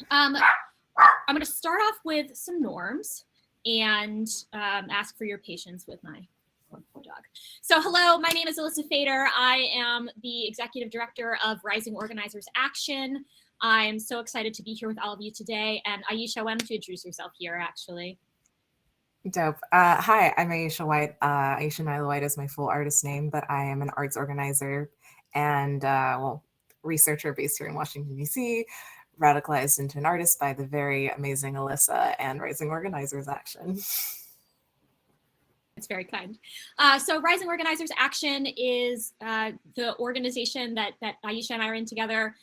I'm going to start off with some norms and ask for your patience with my poor dog. So hello, my name is Elyssa Fader. I am the Executive Director of Rising Organizers Action. I'm so excited to be here with all of you today. And Aisha, why don't you introduce yourself here, actually? Dope. Hi, I'm Aisha White. Aisha Nyla White is my full artist name, but I am an arts organizer and, researcher based here in Washington, D.C., radicalized into an artist by the very amazing Elyssa and Rising Organizers Action. It's very kind. So Rising Organizers Action is the organization that Aisha and I are in together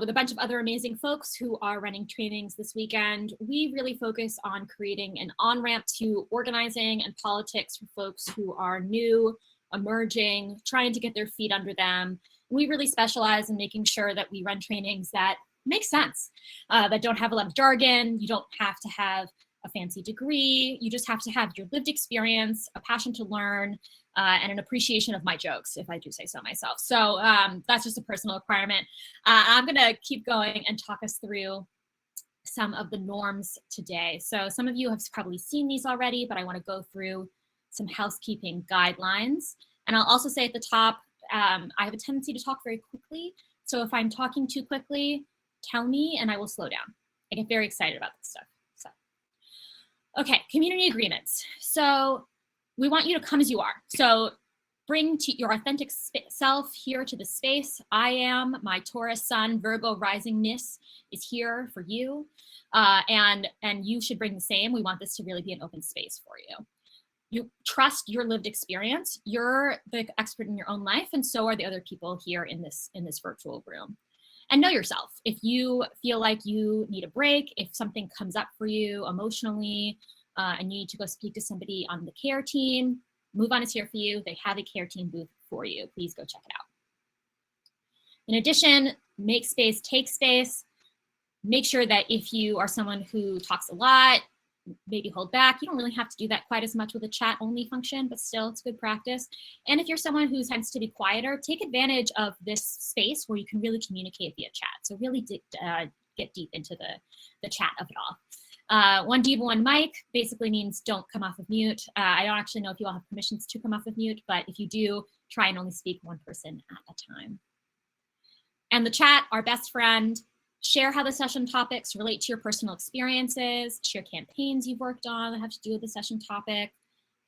with a bunch of other amazing folks who are running trainings this weekend. We really focus on creating an on-ramp to organizing and politics for folks who are new, emerging, trying to get their feet under them. We really specialize in making sure that we run trainings that make sense, that don't have a lot of jargon. You don't have to have a fancy degree. You just have to have your lived experience, a passion to learn, and an appreciation of my jokes, if I do say so myself. So that's just a personal requirement. I'm gonna keep going and talk us through some of the norms today. So some of you have probably seen these already, but I wanna go through some housekeeping guidelines. And I'll also say at the top, I have a tendency to talk very quickly. So if I'm talking too quickly, tell me and I will slow down. I get very excited about this stuff. Okay, community agreements. So we want you to come as you are. So bring to your authentic self here to the space. I am, my Taurus sun, Virgo risingness is here for you. And you should bring the same. We want this to really be an open space for you. You trust your lived experience. You're the expert in your own life, and so are the other people here in this virtual room. And know yourself. If you feel like you need a break, if something comes up for you emotionally, and you need to go speak to somebody on the care team, Move On is here for you. They have a care team booth for you. Please go check it out. In addition, make space, take space. Make sure that if you are someone who talks a lot, maybe hold back. You don't really have to do that quite as much with a chat only function, but still it's good practice. And if you're someone who tends to be quieter, take advantage of this space where you can really communicate via chat. So really get deep into the chat of it all. One diva, one mic basically means don't come off of mute. I don't actually know if you all have permissions to come off of mute, but if you do, try and only speak one person at a time. And the chat, our best friend. Share how the session topics relate to your personal experiences, share campaigns you've worked on that have to do with the session topic,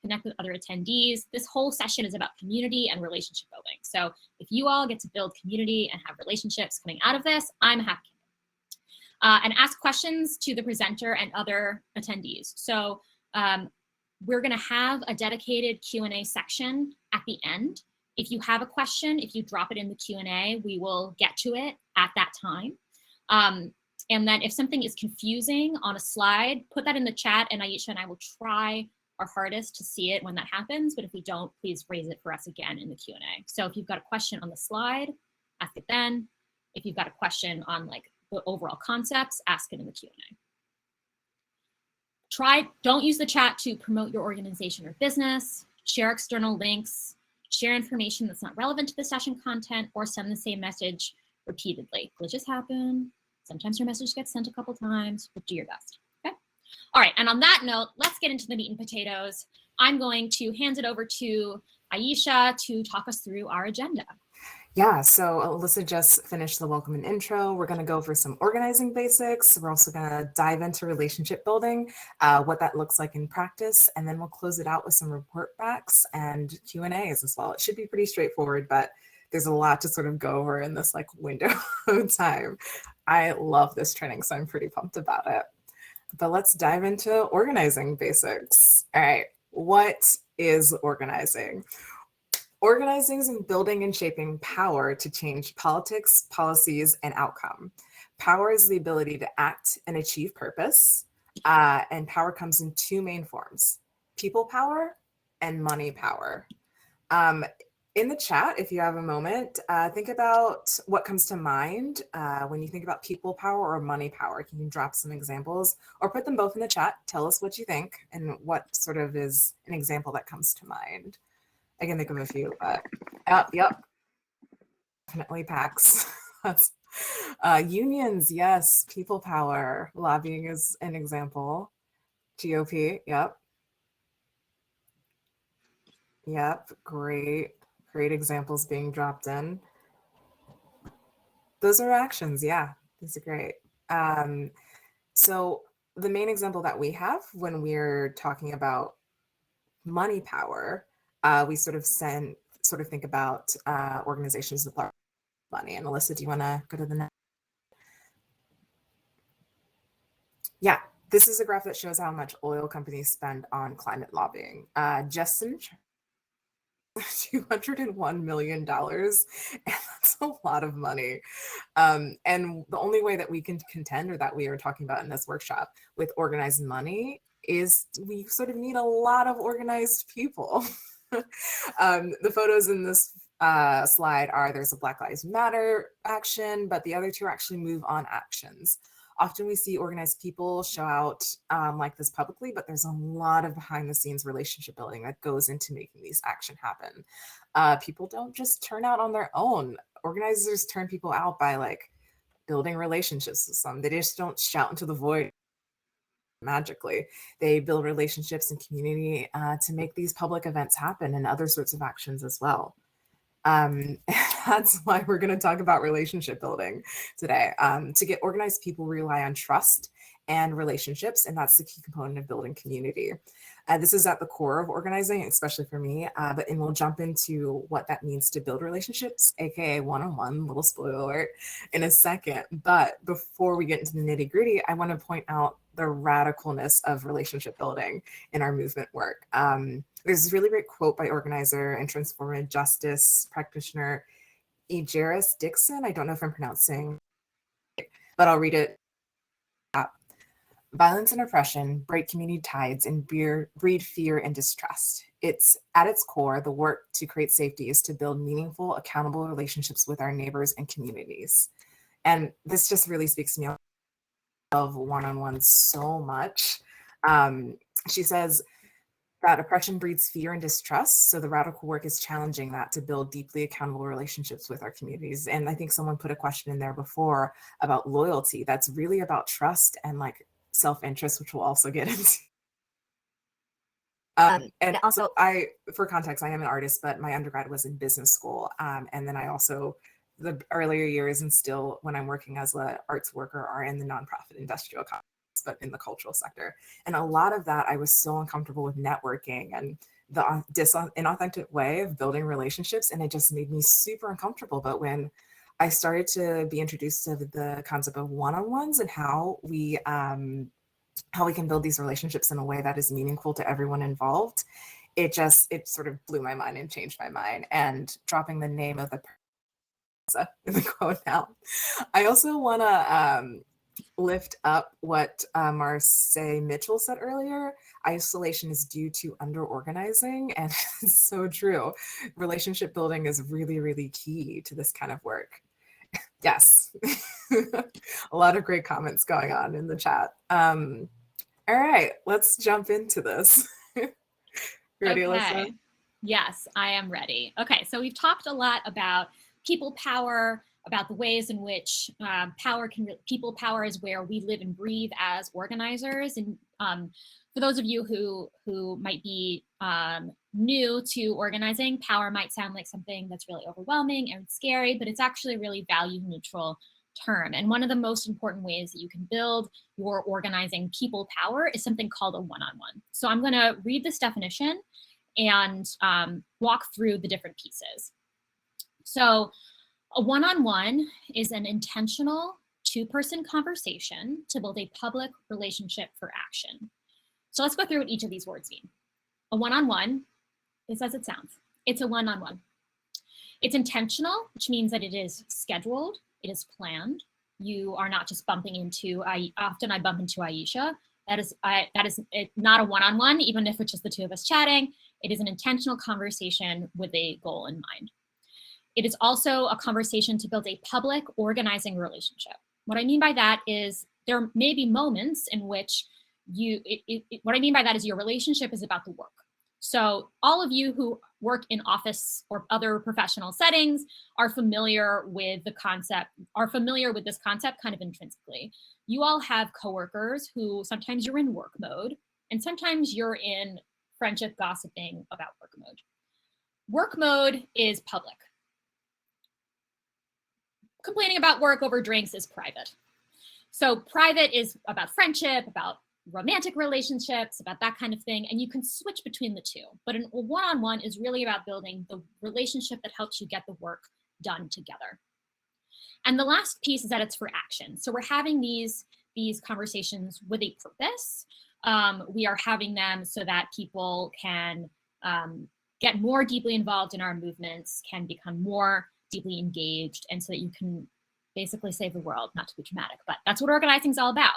connect with other attendees. This whole session is about community and relationship building. So if you all get to build community and have relationships coming out of this, I'm happy. And ask questions to the presenter and other attendees. So we're gonna have a dedicated Q&A section at the end. If you have a question, if you drop it in the Q&A, we will get to it at that time. And then if something is confusing on a slide, put that in the chat and Aisha and I will try our hardest to see it when that happens. But if we don't, please raise it for us again in the Q&A. So if you've got a question on the slide, ask it then. If you've got a question on like the overall concepts, ask it in the Q&A. Don't use the chat to promote your organization or business, share external links, share information that's not relevant to the session content, or send the same message repeatedly. Glitches happen. Sometimes your message gets sent a couple times, but do your best, okay? All right, and on that note, let's get into the meat and potatoes. I'm going to hand it over to Aisha to talk us through our agenda. Yeah, so Elyssa just finished the welcome and intro. We're going to go over some organizing basics. We're also going to dive into relationship building, what that looks like in practice, and then we'll close it out with some report backs and Q&As as well. It should be pretty straightforward, but there's a lot to sort of go over in this like window of time. I love this training, so I'm pretty pumped about it. But let's dive into organizing basics. All right, what is organizing? Organizing is building and shaping power to change politics, policies, and outcome. Power is the ability to act and achieve purpose, and power comes in two main forms: people power and money power. In the chat, if you have a moment, think about what comes to mind when you think about people power or money power. You can drop some examples or put them both in the chat. Tell us what you think and what sort of is an example that comes to mind. I can think of a few, but yep, definitely PAX. That's Unions, yes. People power. Lobbying is an example. GOP, yep. Yep, great examples being dropped in. Those are actions, yeah. These are great. So the main example that we have when we're talking about money power, we sort of think about organizations with large money. And Elyssa, do you want to go to the next? Yeah, this is a graph that shows how much oil companies spend on climate lobbying. Just in $201 million, and that's a lot of money. And the only way that we can contend, or that we are talking about in this workshop, with organized money is we sort of need a lot of organized people. The photos in this slide are, there's a Black Lives Matter action, but the other two are actually move on actions. Often we see organized people show out like this publicly, but there's a lot of behind the scenes relationship building that goes into making these action happen. People don't just turn out on their own. Organizers turn people out by like building relationships with some. They just don't shout into the void magically. They build relationships and community to make these public events happen, and other sorts of actions as well. That's why we're going to talk about relationship building today. To get organized, people rely on trust and relationships, and that's the key component of building community. This is at the core of organizing, especially for me, and we'll jump into what that means to build relationships, aka one-on-one, little spoiler alert, in a second. But before we get into the nitty-gritty, I want to point out the radicalness of relationship building in our movement work. There's this really great quote by organizer and transformative justice practitioner Egeris Dixon. I don't know if I'm pronouncing it, but I'll read it. Violence and oppression break community tides and breed fear and distrust. It's at its core, the work to create safety is to build meaningful, accountable relationships with our neighbors and communities. And this just really speaks to me of one-on-one so much. She says that oppression breeds fear and distrust. So the radical work is challenging that to build deeply accountable relationships with our communities. And I think someone put a question in there before about loyalty. That's really about trust and like self-interest, which we'll also get into. And also, for context, I am an artist, but my undergrad was in business school. And then I also, the earlier years and still when I'm working as an arts worker, are in the nonprofit industrial context, but in the cultural sector. And a lot of that, I was so uncomfortable with networking and the inauthentic way of building relationships. And it just made me super uncomfortable. But when I started to be introduced to the concept of one-on-ones and how we can build these relationships in a way that is meaningful to everyone involved, it sort of blew my mind and changed my mind. And dropping the name of the person in the quote now, I also want to lift up what Marseille Mitchell said earlier. Isolation is due to under-organizing, and it's so true. Relationship building is really, really key to this kind of work. Yes. A lot of great comments going on in the chat. All right, let's jump into this. Ready, Elyssa? Yes, I am ready. Okay, so we've talked a lot about people power, about the ways in which people power is where we live and breathe as organizers. And for those of you who might be new to organizing, power might sound like something that's really overwhelming and scary, but it's actually a really value neutral term. And one of the most important ways that you can build your organizing people power is something called a one-on-one. So I'm going to read this definition and walk through the different pieces. So a one-on-one is an intentional two-person conversation to build a public relationship for action. So let's go through what each of these words mean. A one-on-one is as it sounds. It's a one-on-one. It's intentional, which means that it is scheduled, it is planned. You are not just bumping into, often I bump into Aisha. That is not a one-on-one, even if it's just the two of us chatting. It is an intentional conversation with a goal in mind. It is also a conversation to build a public organizing relationship. What I mean by that is there may be moments in which what I mean by that is your relationship is about the work. So all of you who work in office or other professional settings are familiar with this concept kind of intrinsically. You all have coworkers who sometimes you're in work mode and sometimes you're in friendship gossiping about work mode. Work mode is public. Complaining about work over drinks is private. So private is about friendship, about romantic relationships, about that kind of thing, and you can switch between the two. But a one-on-one is really about building the relationship that helps you get the work done together. And the last piece is that it's for action. So we're having these conversations with a purpose. We are having them so that people can get more deeply involved in our movements, can become more deeply engaged, and so that you can basically save the world, not to be dramatic, but that's what organizing is all about.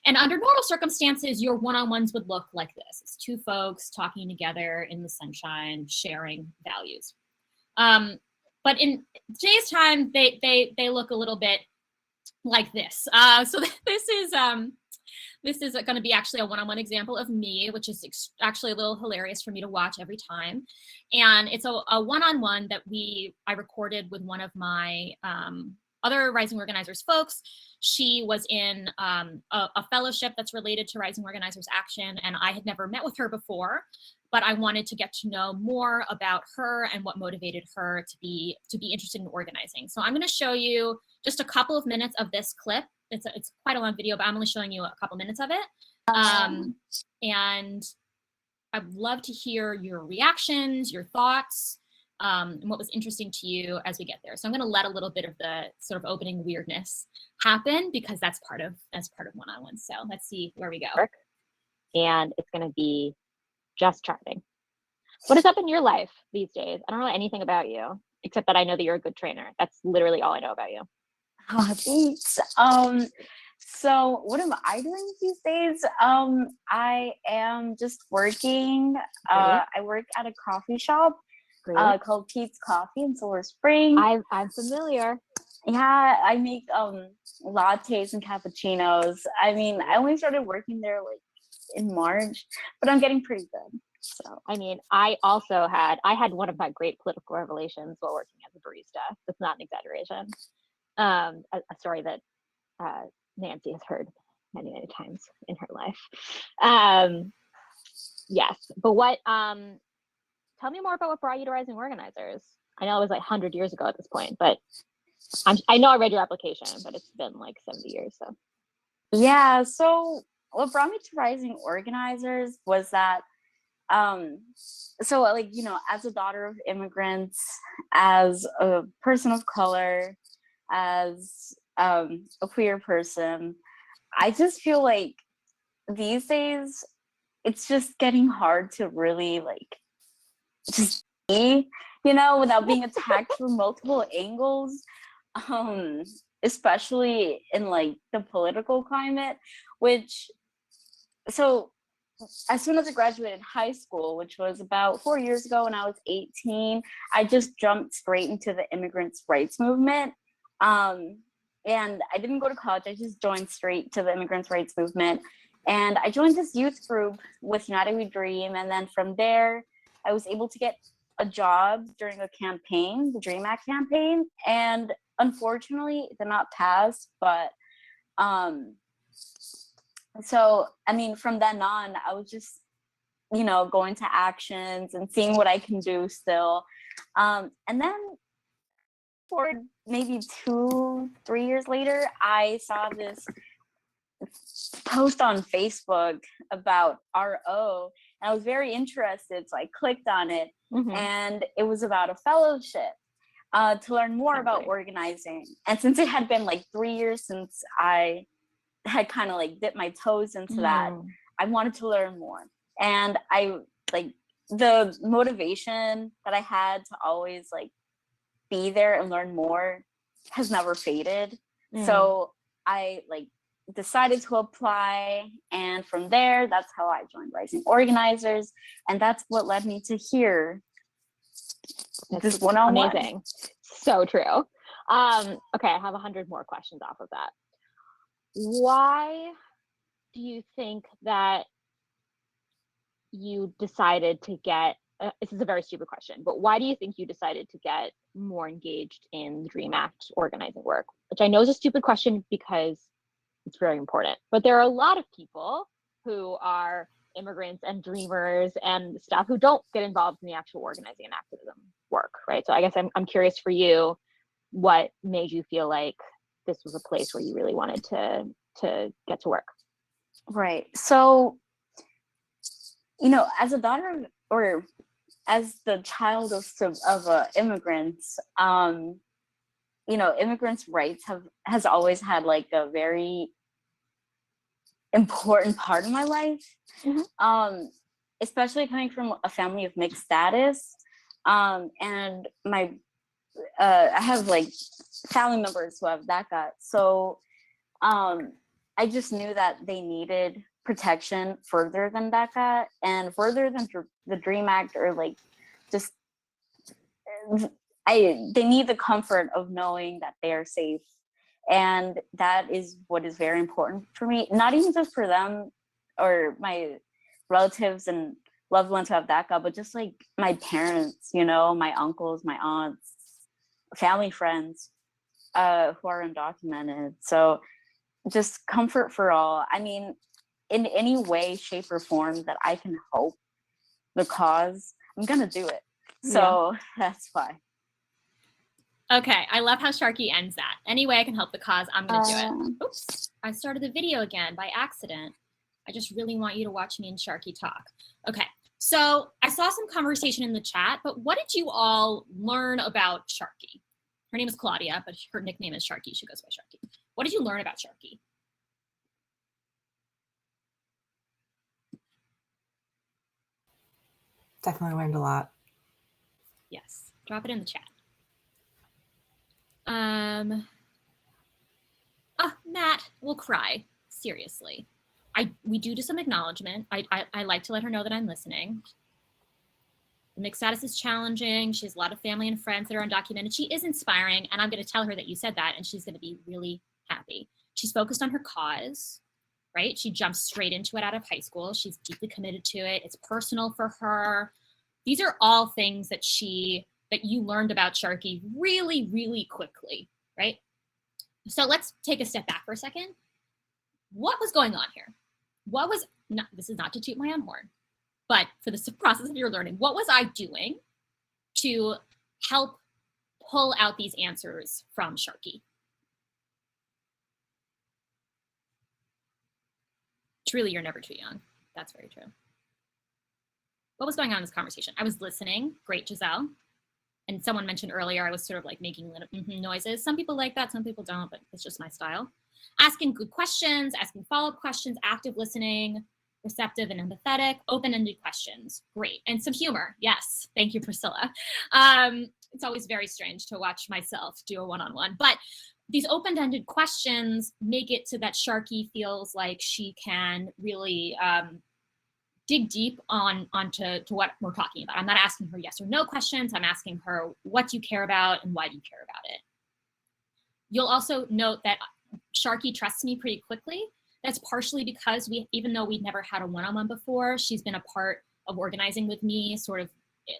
And under normal circumstances, your one-on-ones would look like this. It's two folks talking together in the sunshine, sharing values. But in today's time, they look a little bit like this. So this is going to be actually a one-on-one example of me, which is actually a little hilarious for me to watch every time. And it's a one-on-one that I recorded with one of my other Rising Organizers folks. She was in a fellowship that's related to Rising Organizers Action, and I had never met with her before, but I wanted to get to know more about her and what motivated her to be interested in organizing. So I'm going to show you just a couple of minutes of this clip. It's quite a long video, but I'm only showing you a couple minutes of it. And I'd love to hear your reactions, your thoughts, and what was interesting to you as we get there. So I'm going to let a little bit of the sort of opening weirdness happen because that's part of one-on-one. So let's see where we go. And it's going to be just charting. What is up in your life these days? I don't know anything about you, except that I know that you're a good trainer. That's literally all I know about you. Oh, thanks. So what am I doing these days? I am just working. I work at a coffee shop called Pete's Coffee in Silver Spring. I'm familiar. Yeah, I make lattes and cappuccinos. I mean, I only started working there like in March, but I'm getting pretty good. So I mean, I had one of my great political revelations while working as a barista. That's not an exaggeration. A story that Nancy has heard many, many times in her life. Yes, but tell me more about what brought you to Rising Organizers. I know it was like 100 years ago at this point, but I know I read your application, but it's been like 70 years. So yeah, so what brought me to Rising Organizers was that so like, you know, as a daughter of immigrants, as a person of color, as a queer person, I just feel like these days it's just getting hard to really like just be, you know, without being attacked from multiple angles, especially in like the political climate, so as soon as I graduated high school, which was about 4 years ago when I was 18, I just jumped straight into the immigrants' rights movement. And I didn't go to college, I just joined straight to the immigrants' rights movement. And I joined this youth group with United We Dream. And then from there, I was able to get a job during a campaign, the Dream Act campaign. And unfortunately, it did not pass. But so, I mean, from then on, I was just, you know, going to actions and seeing what I can do still. And then for maybe 2-3 years later, I saw this post on Facebook about RO, and I was very interested, so I clicked on it. And it was about a fellowship to learn more about organizing. And since it had been like 3 years since I had kind of like dipped my toes into that, I wanted to learn more. And I like the motivation that I had to always like be there and learn more has never faded. So I like decided to apply, and from there, that's how I joined Rising Organizers, and that's what led me to here. This one-on-one. Amazing. So true. Okay, I have 100 more questions off of that. Why do you think that you decided to get this is a very stupid question, but why do you think you decided to get more engaged in the Dream Act organizing work? Which I know is a stupid question because it's very important, but there are a lot of people who are immigrants and dreamers and stuff who don't get involved in the actual organizing and activism work, right? So I guess I'm curious for you, what made you feel like this was a place where you really wanted to get to work? Right. So, as a daughter or as the child of immigrants, immigrants' rights has always had like a very important part of my life. Mm-hmm. Especially coming from a family of mixed status. And I have like family members who have DACA. So I just knew that they needed protection further than DACA and further than the Dream Act, or like just they need the comfort of knowing that they are safe. And that is what is very important for me, not even just for them or my relatives and loved ones who have DACA, but just like my parents, my uncles, my aunts, family friends who are undocumented. So just comfort for all. I mean, in any way, shape, or form that I can help the cause, I'm gonna do it. So that's why. Okay, I love how Sharky ends that. Any way I can help the cause, I'm gonna do it. Oops, I started the video again by accident. I just really want you to watch me and Sharky talk. Okay, so I saw some conversation in the chat, but what did you all learn about Sharky? Her name is Claudia, but her nickname is Sharky. She goes by Sharky. What did you learn about Sharky? Definitely learned a lot. Yes, drop it in the chat. Matt will cry. Seriously. We do some acknowledgement. I like to let her know that I'm listening. The mixed status is challenging. She has a lot of family and friends that are undocumented. She is inspiring, and I'm going to tell her that you said that, and she's going to be really happy. She's focused on her cause, right? She jumped straight into it out of high school. She's deeply committed to it. It's personal for her. These are all things that you learned about Sharky really, really quickly, right? So let's take a step back for a second. What was going on here? This is not to toot my own horn, but for the process of your learning, what was I doing to help pull out these answers from Sharky? Truly, you're never too young. That's very true. What was going on in this conversation? I was listening. Great, Giselle. And someone mentioned earlier, I was sort of like making noises. Some people like that, some people don't, but it's just my style. Asking good questions, asking follow-up questions, active listening, receptive and empathetic, open-ended questions. Great. And some humor. Yes. Thank you, Priscilla. It's always very strange to watch myself do a one-on-one, but these open-ended questions make it so that Sharky feels like she can really dig deep onto what we're talking about. I'm not asking her yes or no questions. I'm asking her, what do you care about and why do you care about it? You'll also note that Sharky trusts me pretty quickly. That's partially because even though we've never had a one-on-one before, she's been a part of organizing with me sort of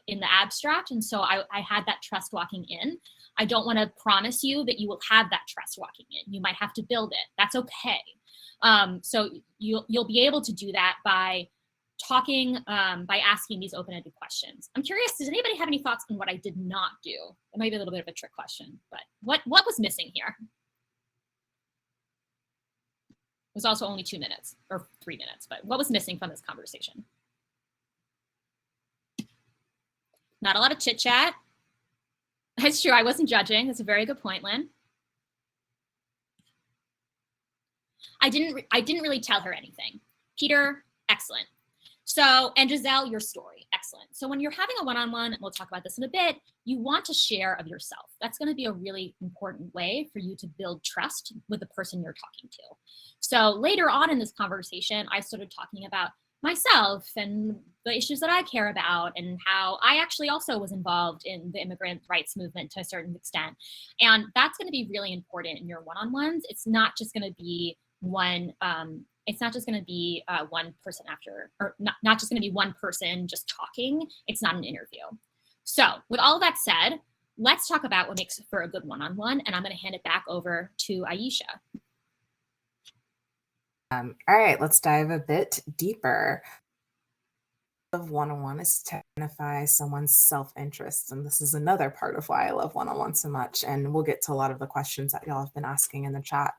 in the abstract. And so I had that trust walking in. I don't want to promise you that you will have that trust walking in. You might have to build it. That's okay. So you'll be able to do that by talking, by asking these open-ended questions. I'm curious, does anybody have any thoughts on what I did not do? It might be a little bit of a trick question, but what was missing here? It was also only 2 minutes or 3 minutes, but what was missing from this conversation? Not a lot of chit chat. That's true, I wasn't judging. That's a very good point, Lynn. I didn't really tell her anything. Peter, excellent. So, and Giselle, your story, excellent. So when you're having a one-on-one, and we'll talk about this in a bit, you want to share of yourself. That's going to be a really important way for you to build trust with the person you're talking to. So later on in this conversation, I started talking about myself and the issues that I care about and how I actually also was involved in the immigrant rights movement to a certain extent. And that's going to be really important in your one-on-ones. It's not just going to be one It's not just going to be one person not just going to be one person just talking. It's not an interview. So with all of that said, let's talk about what makes for a good one-on-one, and I'm going to hand it back over to Aisha. All right, let's dive a bit deeper. Of one-on-one is to identify someone's self-interest, and this is another part of why I love one-on-one so much, and we'll get to a lot of the questions that y'all have been asking in the chat.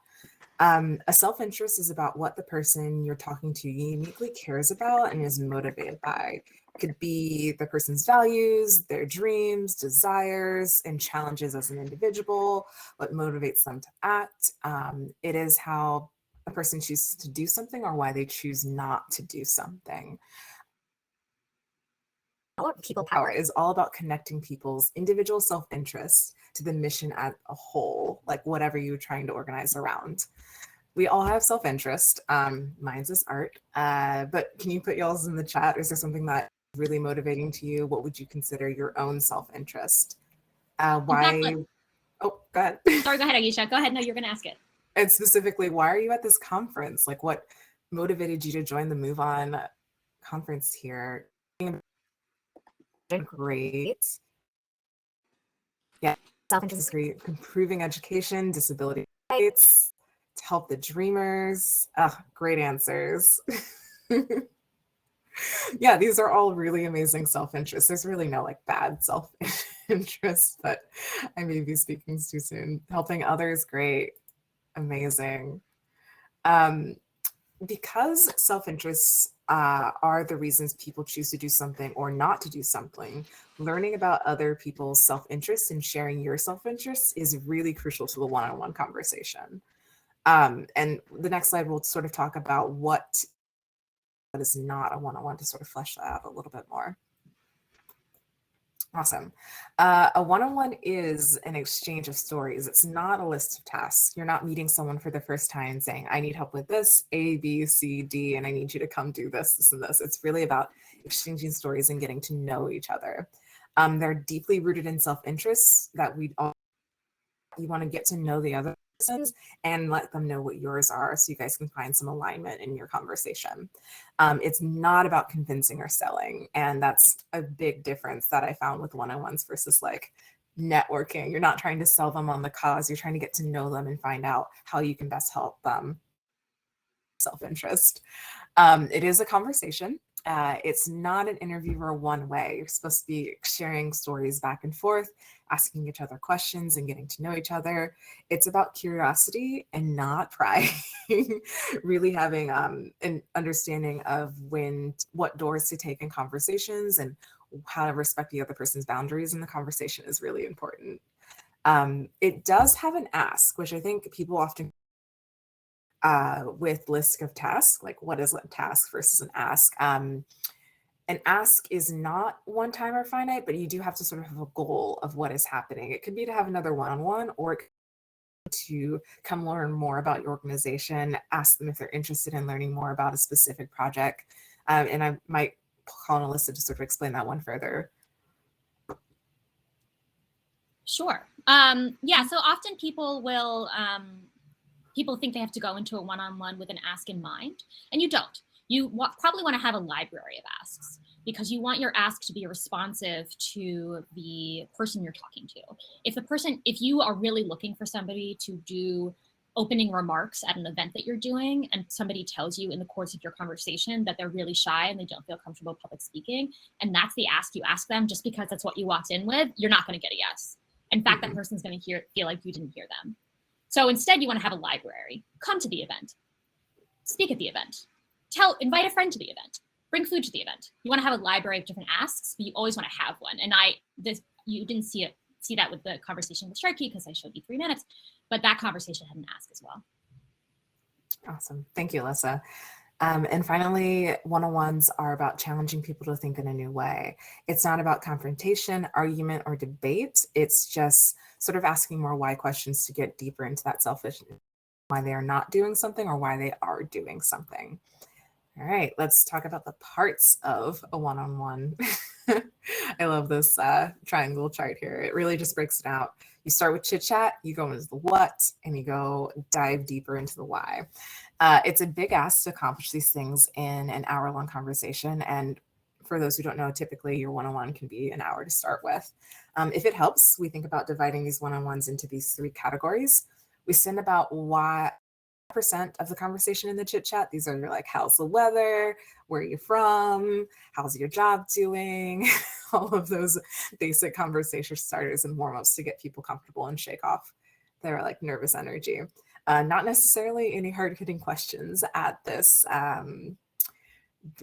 A self-interest is about what the person you're talking to uniquely cares about and is motivated by. It could be the person's values, their dreams, desires, and challenges as an individual, what motivates them to act. It is how a person chooses to do something or why they choose not to do something. People power is all about connecting people's individual self-interest to the mission as a whole, like whatever you're trying to organize around. We all have self-interest. Mine's is art, but can you put y'all's in the chat? Is there something that is really motivating to you? What would you consider your own self-interest? Why? Oh, go ahead. Sorry, go ahead, Aisha. Go ahead. No, you're going to ask it. And specifically, why are you at this conference? Like, what motivated you to join the Move On conference here? Great. Yeah, self-interest is great. Improving education, disability rights, to help the dreamers. Great answers. Yeah, these are all really amazing self-interest. There's really no like bad self-interest, but I may be speaking too soon. Helping others, great, amazing. Because self-interests are the reasons people choose to do something or not to do something, learning about other people's self-interests and sharing your self-interests is really crucial to the one-on-one conversation. And the next slide will sort of talk about what is not a one-on-one to sort of flesh that out a little bit more. Awesome. A one-on-one is an exchange of stories. It's not a list of tasks. You're not meeting someone for the first time saying, I need help with this, A, B, C, D, and I need you to come do this, this, and this. It's really about exchanging stories and getting to know each other. They're deeply rooted in self-interest that you want to get to know the other person's and let them know what yours are so you guys can find some alignment in your conversation. It's not about convincing or selling. And that's a big difference that I found with one-on-ones versus like networking. You're not trying to sell them on the cause. You're trying to get to know them and find out how you can best help them. Self-interest. It is a conversation. It's not an interview or one way. You're supposed to be sharing stories back and forth, asking each other questions and getting to know each other. It's about curiosity and not prying. Really having an understanding of what doors to take in conversations and how to respect the other person's boundaries in the conversation is really important. It does have an ask, which I think people often with list of tasks, like what is a task versus an ask. An ask is not one time or finite, but you do have to sort of have a goal of what is happening. It could be to have another one-on-one, or it could be to come learn more about your organization, ask them if they're interested in learning more about a specific project. And I might call on Elyssa to sort of explain that one further. Sure. Yeah, so often people will, people think they have to go into a one-on-one with an ask in mind, and you don't. You probably want to have a library of asks because you want your ask to be responsive to the person you're talking to. If you are really looking for somebody to do opening remarks at an event that you're doing, and somebody tells you in the course of your conversation that they're really shy and they don't feel comfortable public speaking, and that's the ask you ask them just because that's what you walked in with, you're not going to get a yes. In fact, that person's going to feel like you didn't hear them. So instead, you want to have a library. Come to the event. Speak at the event. Invite a friend to the event. Bring food to the event. You want to have a library of different asks, but you always want to have one. And you didn't see that with the conversation with Sharky because I showed you 3 minutes, but that conversation had an ask as well. Awesome. Thank you, Elyssa. And finally, one-on-ones are about challenging people to think in a new way. It's not about confrontation, argument, or debate. It's just sort of asking more why questions to get deeper into that selfish, why they are not doing something or why they are doing something. All right, let's talk about the parts of a one-on-one. I love this triangle chart here. It really just breaks it out. You start with chit chat, you go into the what, and you go dive deeper into the why. It's a big ask to accomplish these things in an hour-long conversation. And for those who don't know, typically your one-on-one can be an hour to start with. If it helps, we think about dividing these one-on-ones into these 3 categories. We spend about 1% of the conversation in the chit chat. These are like, how's the weather? Where are you from? How's your job doing? All of those basic conversation starters and warm-ups to get people comfortable and shake off their like nervous energy. Not necessarily any hard-hitting questions at this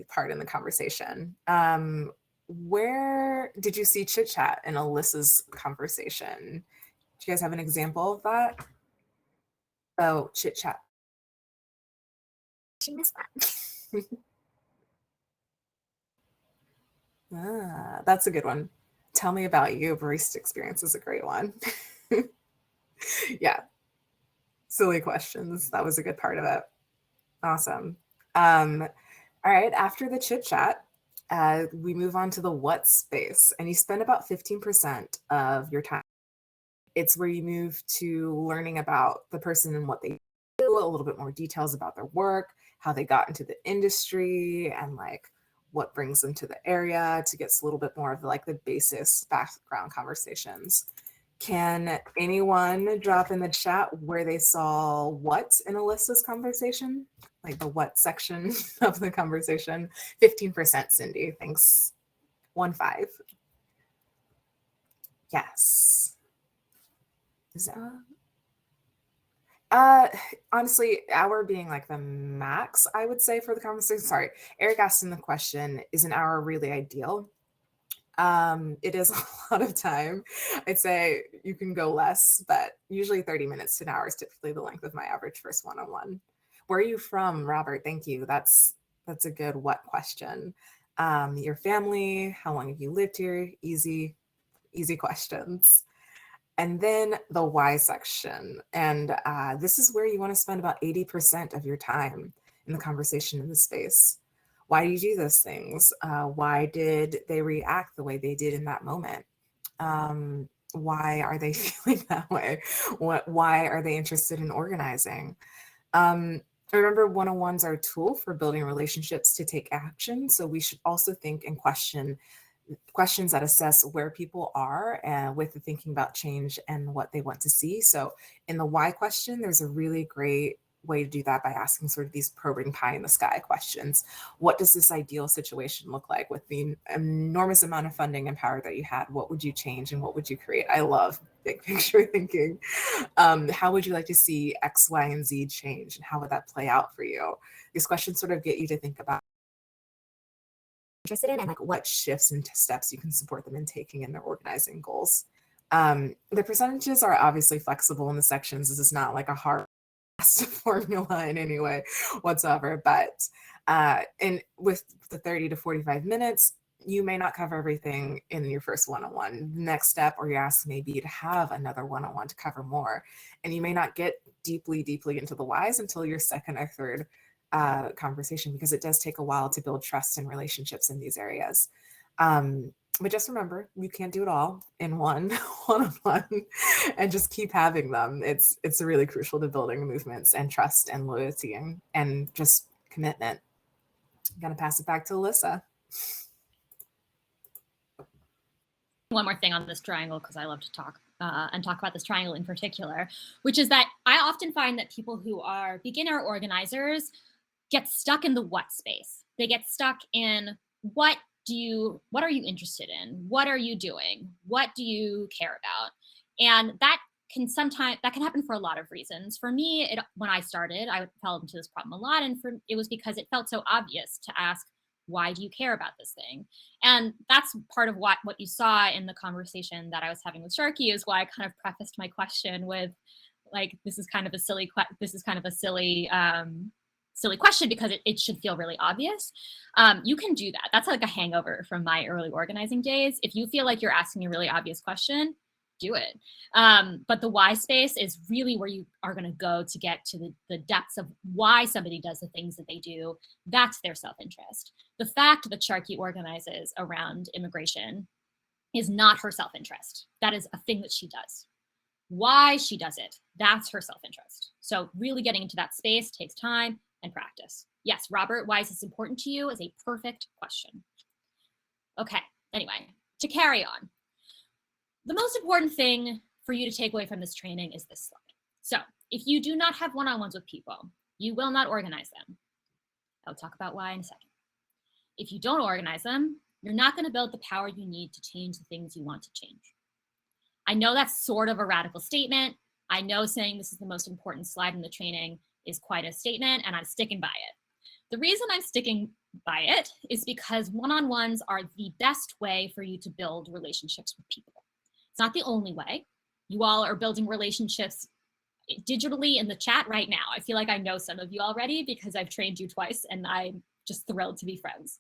part in the conversation. Where did you see chit chat in Alyssa's conversation? Do you guys have an example of that? Oh, chit chat. She missed that. That's a good one. Tell me about you. Barista experience is a great one. Yeah. Silly questions. That was a good part of it. Awesome. All right. After the chit chat, we move on to the what space, and you spend about 15% of your time. It's where you move to learning about the person and what they do, a little bit more details about their work, how they got into the industry, and like what brings them to the area, to get a little bit more of like the basis background conversations. Can anyone drop in the chat where they saw what in Alyssa's conversation? Like the what section of the conversation? 15%, Cindy, thanks. 1-5. Yes. Is honestly, hour being like the max, I would say, for the conversation. Sorry, Eric asked in the question, is an hour really ideal? It is a lot of time. I'd say you can go less, but usually 30 minutes to an hour is typically the length of my average first one-on-one. Where are you from, Robert? Thank you. That's a good what question. Your family, how long have you lived here? Easy questions. And then the why section. And this is where you want to spend about 80% of your time in the conversation in the space. Why do you do those things? Why did they react the way they did in that moment? Why are they feeling that way? Why are they interested in organizing? Remember, one-on-ones are a tool for building relationships to take action. So we should also think and questions that assess where people are and with the thinking about change and what they want to see. So in the why question, there's a really great way to do that by asking sort of these probing pie in the sky questions. What does this ideal situation look like with the enormous amount of funding and power that you had? What would you change and what would you create? I love big picture thinking. How would you like to see X, Y, and Z change, and how would that play out for you? These questions sort of get you to think about interested in and like what shifts and steps you can support them in taking in their organizing goals. The percentages are obviously flexible in the sections. This is not like a hard formula in any way whatsoever, but and with the 30 to 45 minutes, you may not cover everything in your first one-on-one. Next step or your ask may be to have another one-on-one to cover more, and you may not get deeply into the whys until your second or third conversation, because it does take a while to build trust and relationships in these areas. But just remember, you can't do it all in one-on-one, and just keep having them. It's really crucial to building movements and trust and loyalty and just commitment. I'm gonna pass it back to Elyssa. One more thing on this triangle, because I love to talk and talk about this triangle in particular, which is that I often find that people who are beginner organizers get stuck in the what space. They get stuck in what are you interested in? What are you doing? What do you care about? And that can happen for a lot of reasons. For me, when I started, I fell into this problem a lot, and it was because it felt so obvious to ask, why do you care about this thing? And that's part of what you saw in the conversation that I was having with Sharky, is why I kind of prefaced my question with, like, this is kind of a silly question, because it should feel really obvious. You can do that. That's like a hangover from my early organizing days. If you feel like you're asking a really obvious question, do it. But the why space is really where you are going to go to get to the depths of why somebody does the things that they do. That's their self-interest. The fact that Sharky organizes around immigration is not her self-interest. That is a thing that she does. Why she does it, that's her self-interest. So really getting into that space takes time, and practice. Yes, Robert, why is this important to you is a perfect question. Okay, anyway, to carry on. The most important thing for you to take away from this training is this slide. So if you do not have one-on-ones with people, you will not organize them. I'll talk about why in a second. If you don't organize them, you're not going to build the power you need to change the things you want to change. I know that's sort of a radical statement. I know saying this is the most important slide in the training is quite a statement, and I'm sticking by it. The reason I'm sticking by it is because one-on-ones are the best way for you to build relationships with people. It's not the only way. You all are building relationships digitally in the chat right now. I feel like I know some of you already because I've trained you twice and I'm just thrilled to be friends.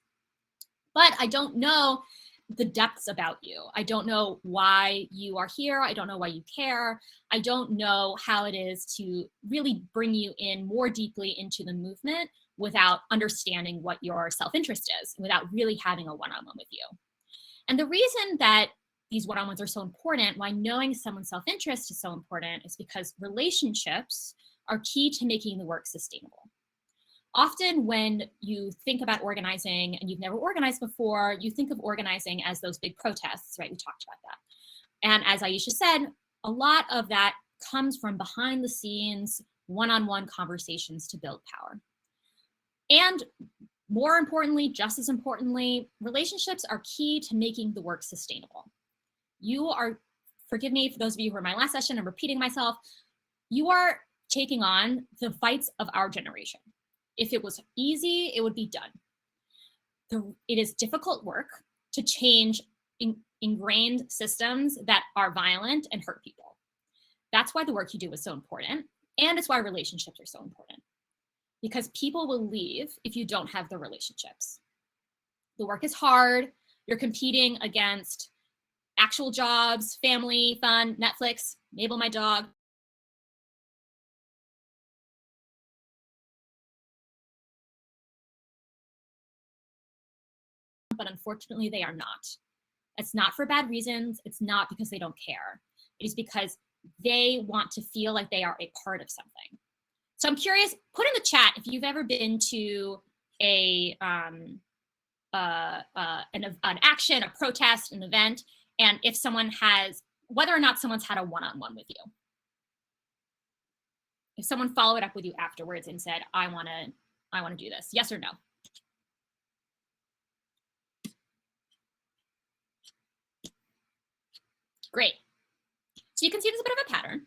But I don't know the depths about you. I don't know why you are here. I don't know why you care. I don't know how it is to really bring you in more deeply into the movement without understanding what your self-interest is, without really having a one-on-one with you. And the reason that these one-on-ones are so important, why knowing someone's self-interest is so important, is because relationships are key to making the work sustainable. Often when you think about organizing and you've never organized before, you think of organizing as those big protests, right? We talked about that. And as Aisha said, a lot of that comes from behind the scenes, one-on-one conversations to build power. And more importantly, just as importantly, relationships are key to making the work sustainable. You are, forgive me for those of you who are in my last session, I'm repeating myself, you are taking on the fights of our generation. If it was easy, it would be done. It is difficult work to change ingrained systems that are violent and hurt people. That's why the work you do is so important. And it's why relationships are so important. Because people will leave if you don't have the relationships. The work is hard. You're competing against actual jobs, family, fun, Netflix, Mabel, my dog. But unfortunately, they are not. It's not for bad reasons. It's not because they don't care. It is because they want to feel like they are a part of something. So I'm curious, put in the chat if you've ever been to an action, a protest, an event, and if someone has, whether or not someone's had a one-on-one with you. If someone followed up with you afterwards and said, I want to do this, yes or no? Great. So you can see there's a bit of a pattern.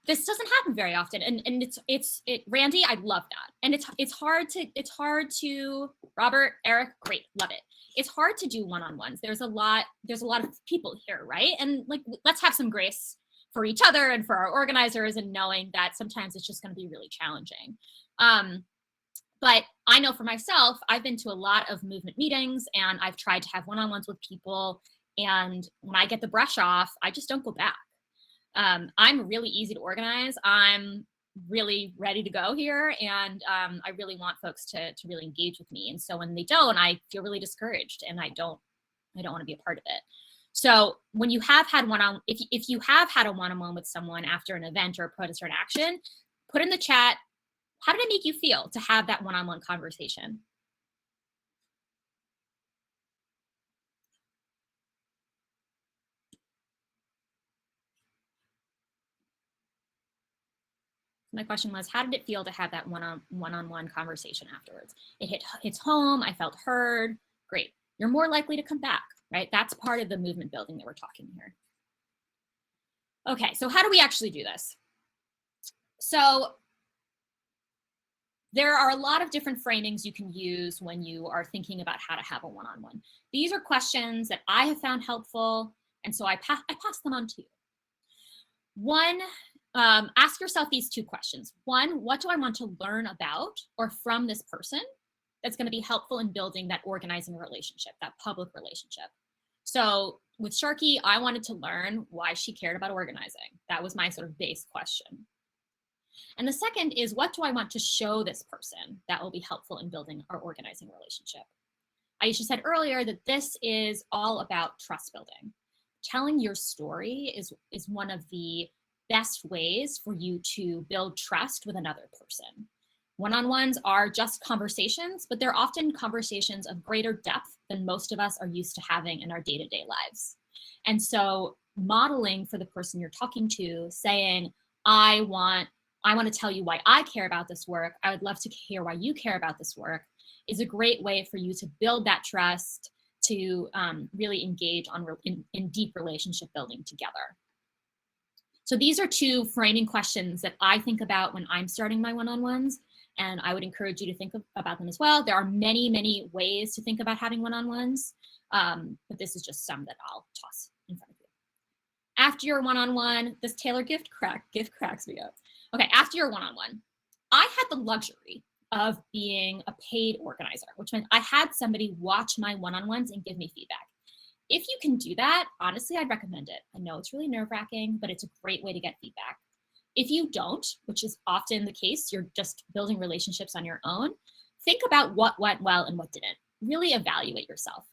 This doesn't happen very often, and Randy, I love that. And it's hard to Robert, Eric, great, love it. It's hard to do one-on-ones. There's a lot of people here, right? And like, let's have some grace for each other and for our organizers, and knowing that sometimes it's just going to be really challenging. But I know for myself, I've been to a lot of movement meetings, and I've tried to have one-on-ones with people. And when I get the brush off, I just don't go back. I'm really easy to organize. I'm really ready to go here. And I really want folks to really engage with me. And so when they don't, I feel really discouraged, and I don't want to be a part of it. So when you have had if you have had a one-on-one with someone after an event or a protest or an action, put in the chat, how did it make you feel to have that one-on-one conversation? My question was, how did it feel to have that one-on-one conversation afterwards? It hits home, I felt heard, great. You're more likely to come back, right? That's part of the movement building that we're talking here. Okay, so how do we actually do this? So there are a lot of different framings you can use when you are thinking about how to have a one-on-one. These are questions that I have found helpful, and so I pass them on to you. One, ask yourself these two questions. One, what do I want to learn about or from this person that's going to be helpful in building that organizing relationship, that public relationship? So with Sharky, I wanted to learn why she cared about organizing. That was my sort of base question. And the second is, what do I want to show this person that will be helpful in building our organizing relationship? Aisha said earlier that this is all about trust building. Telling your story is one of the best ways for you to build trust with another person. One-on-ones are just conversations, but they're often conversations of greater depth than most of us are used to having in our day-to-day lives. And so modeling for the person you're talking to, saying, I want to tell you why I care about this work. I would love to hear why you care about this work, is a great way for you to build that trust, to really engage in deep relationship building together. So these are 2 framing questions that I think about when I'm starting my one-on-ones, and I would encourage you to think about them as well. There are many, many ways to think about having one-on-ones, but this is just some that I'll toss in front of you. After your one-on-one, this Taylor gift cracks me up. Okay, after your one-on-one, I had the luxury of being a paid organizer, which meant I had somebody watch my one-on-ones and give me feedback. If you can do that, honestly, I'd recommend it. I know it's really nerve-wracking, but it's a great way to get feedback. If you don't, which is often the case, you're just building relationships on your own, think about what went well and what didn't. Really evaluate yourself.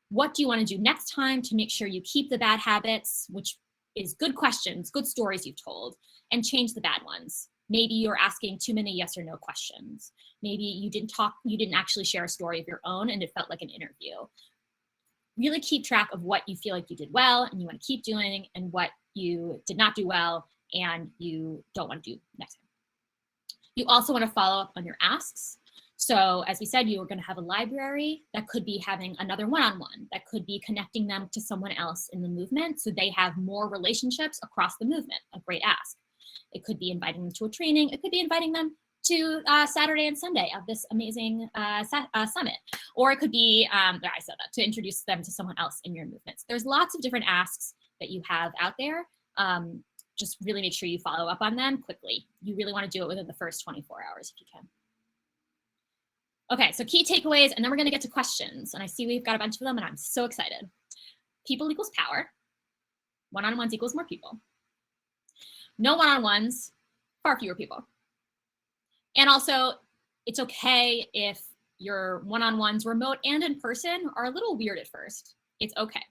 What do you want to do next time to make sure you keep the bad habits, which is good questions, good stories you've told, and change the bad ones. Maybe you're asking too many yes or no questions. Maybe you didn't actually share a story of your own and it felt like an interview. Really keep track of what you feel like you did well and you want to keep doing, and what you did not do well and you don't want to do next time. You also want to follow up on your asks. So as we said, you were going to have a library. That could be having another one-on-one. That could be connecting them to someone else in the movement so they have more relationships across the movement, a great ask. It could be inviting them to a training. It could be inviting them to Saturday and Sunday of this amazing summit. Or it could be, I said that, to introduce them to someone else in your movements. There's lots of different asks that you have out there. Just really make sure you follow up on them quickly. You really want to do it within the first 24 hours if you can. Okay, so key takeaways, and then we're going to get to questions. And I see we've got a bunch of them, and I'm so excited. People equals power. One-on-ones equals more people. No one-on-ones, far fewer people. And also, it's okay if your one-on-ones, remote and in person, are a little weird at first. It's okay.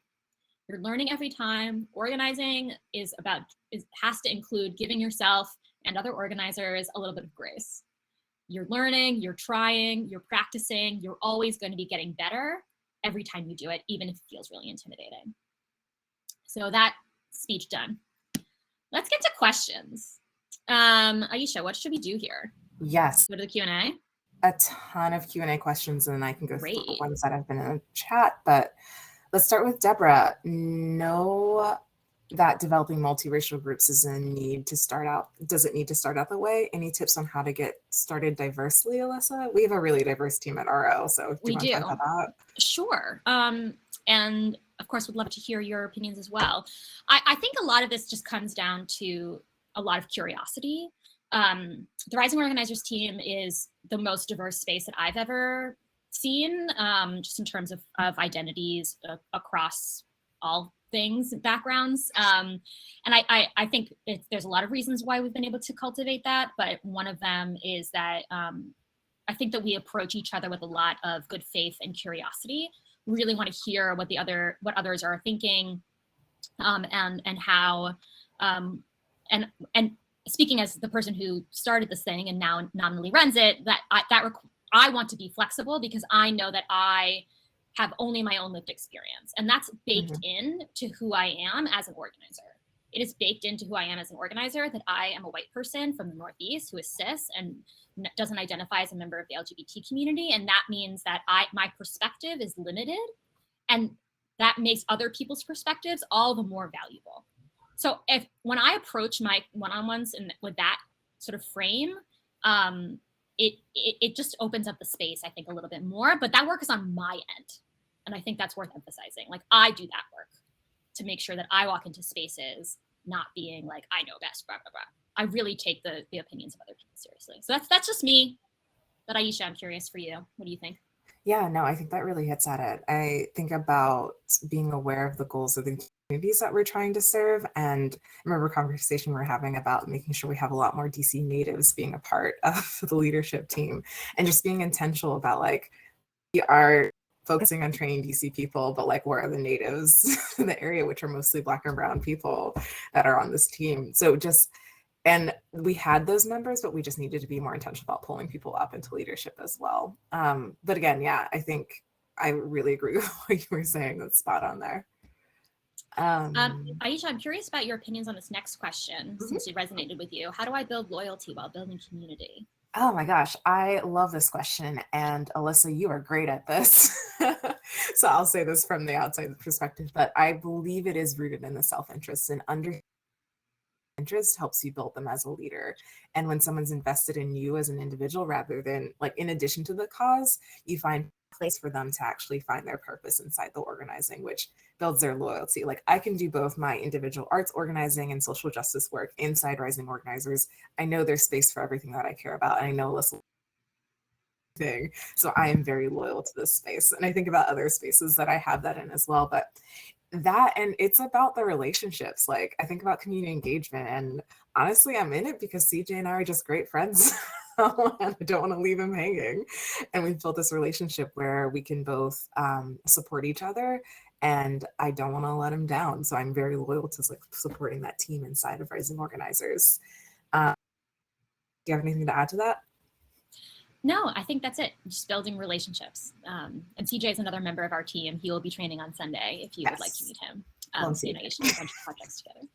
You're learning every time. Organizing has to include giving yourself and other organizers a little bit of grace. You're learning, you're trying, you're practicing. You're always going to be getting better every time you do it, even if it feels really intimidating. So that speech done. Let's get to questions. Aisha, what should we do here? Yes. Go to the Q&A. A ton of Q&A questions, and I can go Great. through the ones that have been in the chat, but let's start with Deborah. Know that developing multiracial groups does it need to start out that way? Any tips on how to get started diversely, Elyssa? We have a really diverse team at RO, so do you want to talk about that? Sure. And of course, would love to hear your opinions as well. I think a lot of this just comes down to a lot of curiosity. The Rising Organizers team is the most diverse space that I've ever seen, just in terms of identities across all things, backgrounds. And I think there's a lot of reasons why we've been able to cultivate that, but one of them is that I think that we approach each other with a lot of good faith and curiosity. We really want to hear what others are thinking, and how, and speaking as the person who started this thing and now nominally runs it, I want to be flexible because I know that I have only my own lived experience, and that's baked in to who I am as an organizer. It is baked into who I am as an organizer that I am a white person from the Northeast who is cis and doesn't identify as a member of the LGBT community, and that means that my perspective is limited, and that makes other people's perspectives all the more valuable. So when I approach my one-on-ones and with that sort of frame, it just opens up the space, I think, a little bit more, but that work is on my end. And I think that's worth emphasizing. Like, I do that work to make sure that I walk into spaces not being like, I know best, blah, blah, blah. I really take the opinions of other people seriously. So that's just me. But Aisha, I'm curious for you. What do you think? Yeah, no, I think that really hits at it. I think about being aware of the goals of the communities that we're trying to serve. And I remember a conversation we're having about making sure we have a lot more DC natives being a part of the leadership team, and just being intentional about, like, we are focusing on training DC people, but like, where are the natives in the area, which are mostly Black and brown people that are on this team? So just And we had those members, but we just needed to be more intentional about pulling people up into leadership as well. But again, yeah, I think I really agree with what you were saying. That's spot on there. Aisha, I'm curious about your opinions on this next question, since it resonated with you. How do I build loyalty while building community? Oh my gosh, I love this question. And Elyssa, you are great at this. So I'll say this from the outside perspective, but I believe it is rooted in the self-interest, and interest helps you build them as a leader. And when someone's invested in you as an individual, rather than like in addition to the cause, you find a place for them to actually find their purpose inside the organizing, which builds their loyalty. Like I can do both my individual arts organizing and social justice work inside Rising Organizers. I know there's space for everything that I care about. And I know Alyssa thing. So I am very loyal to this space. And I think about other spaces that I have that in as well. But that, and it's about the relationships. Like I think about community engagement, and honestly, I'm in it because CJ and I are just great friends. And I don't want to leave him hanging. And we've built this relationship where we can both support each other, and I don't want to let him down. So I'm very loyal to like supporting that team inside of Rising Organizers. Do you have anything to add to that? No, I think that's it. Just building relationships. And CJ is another member of our team. He will be training on Sunday if you would like to meet him. So you should do a bunch of projects together.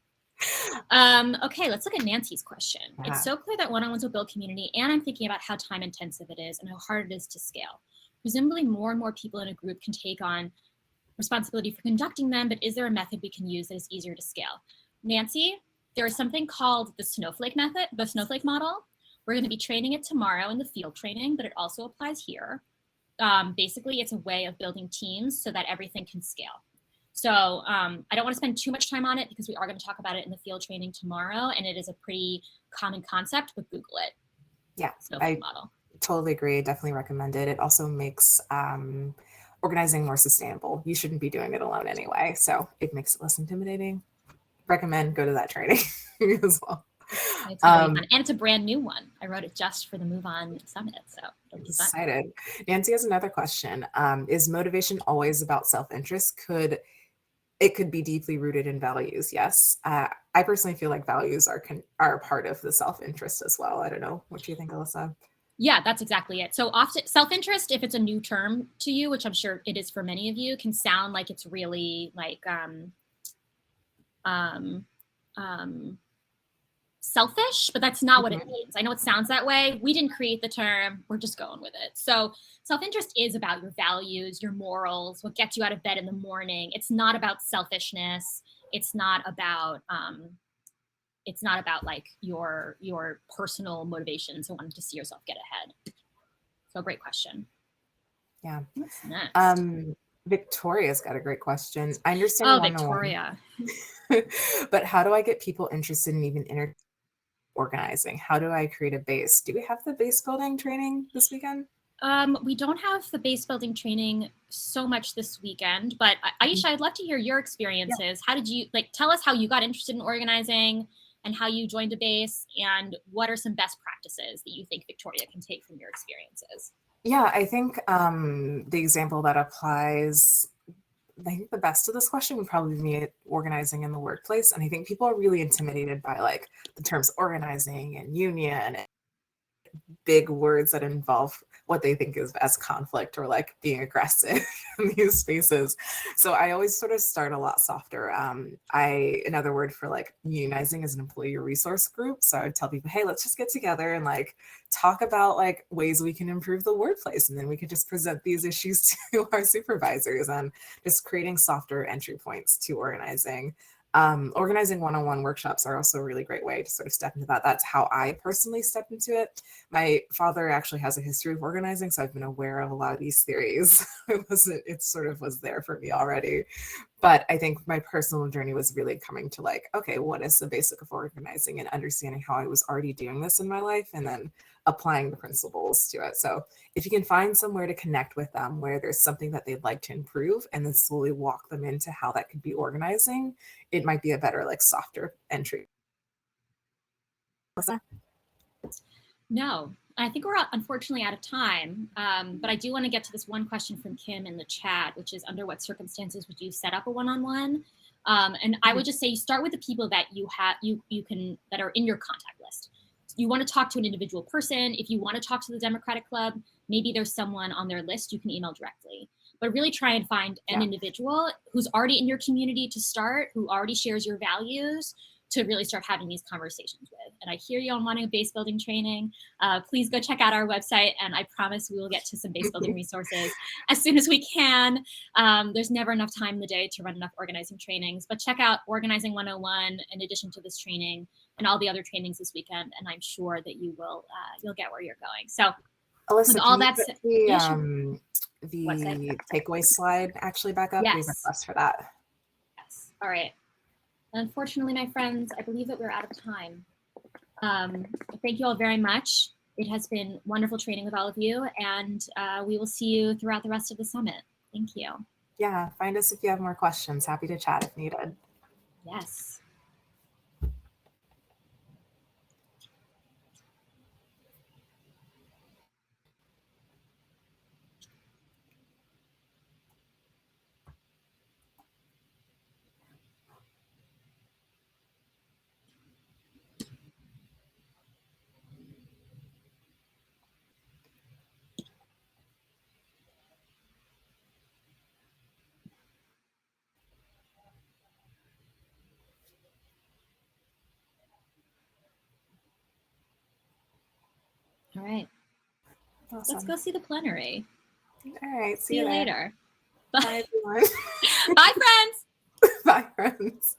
Okay, let's look at Nancy's question. It's so clear that one-on-ones will build community, and I'm thinking about how time intensive it is and how hard it is to scale. Presumably more and more people in a group can take on responsibility for conducting them, but is there a method we can use that is easier to scale? Nancy, there is something called the snowflake method, the snowflake model. We're going to be training it tomorrow in the field training, but it also applies here. Basically, it's a way of building teams so that everything can scale. So I don't want to spend too much time on it because we are going to talk about it in the field training tomorrow, and it is a pretty common concept, but Google it. Yeah, Snowflake model. Totally agree. Definitely recommend it. It also makes organizing more sustainable. You shouldn't be doing it alone anyway, so it makes it less intimidating. Recommend go to that training as well. It's really fun. And it's a brand new one. I wrote it just for the Move On Summit, so it'll be fun. Excited. Nancy has another question. Is motivation always about self-interest? It could be deeply rooted in values? Yes. I personally feel like values are a part of the self-interest as well. I don't know. What do you think, Elyssa? Yeah, that's exactly it. So often self-interest, if it's a new term to you, which I'm sure it is for many of you, can sound like it's really like selfish, but that's not what it means. I know it sounds that way. We didn't create the term. We're just going with it. So self-interest is about your values, your morals, what gets you out of bed in the morning. It's not about selfishness. It's not about like your personal motivations and wanting to see yourself get ahead. So great question. Yeah. What's next? Victoria's got a great question. I understand. Oh, Victoria. But how do I get people interested in even organizing? How do I create a base? Do we have the base building training this weekend? We don't have the base building training so much this weekend, but Aisha, I'd love to hear your experiences. Yeah. How did you tell us how you got interested in organizing and how you joined a base, and what are some best practices that you think Victoria can take from your experiences? Yeah, I think the example that applies, I think the best to this question would probably be organizing in the workplace. And I think people are really intimidated by like the terms organizing and union and big words that involve what they think is as conflict or like being aggressive in these spaces. So I always sort of start a lot softer. Another word for like unionizing is an employee resource group. So I would tell people, hey, let's just get together and like talk about like ways we can improve the workplace. And then we could just present these issues to our supervisors, and just creating softer entry points to organizing. Organizing one-on-one workshops are also a really great way to sort of step into that. That's how I personally stepped into it. My father actually has a history of organizing, so I've been aware of a lot of these theories. It sort of was there for me already. But I think my personal journey was really coming to like, okay, what is the basic of organizing, and understanding how I was already doing this in my life, and then applying the principles to it. So if you can find somewhere to connect with them where there's something that they'd like to improve, and then slowly walk them into how that could be organizing, it might be a better, like softer entry. No, I think we're unfortunately out of time, but I do want to get to this one question from Kim in the chat, which is, under what circumstances would you set up a one-on-one? And I would just say you start with the people that you can that are in your contact list. You want to talk to an individual person. If you want to talk to the Democratic Club, maybe there's someone on their list you can email directly. But really try and find an individual who's already in your community to start, who already shares your values, to really start having these conversations with. And I hear you on wanting a base building training. Please go check out our website, and I promise we will get to some base building resources as soon as we can. There's never enough time in the day to run enough organizing trainings, but check out Organizing 101 in addition to this training and all the other trainings this weekend, and I'm sure that you will you'll get where you're going. So Alyssa, with all can you that put said, the takeaway slide actually back up? Yes. We request for that. Yes. All right. Unfortunately, my friends, I believe that we're out of time. Thank you all very much. It has been wonderful training with all of you, and we will see you throughout the rest of the summit. Thank you. Yeah, find us if you have more questions. Happy to chat if needed. Yes. All right. Awesome. Let's go see the plenary. All right. See you there. later. Bye, everyone. Bye, friends. Bye, friends.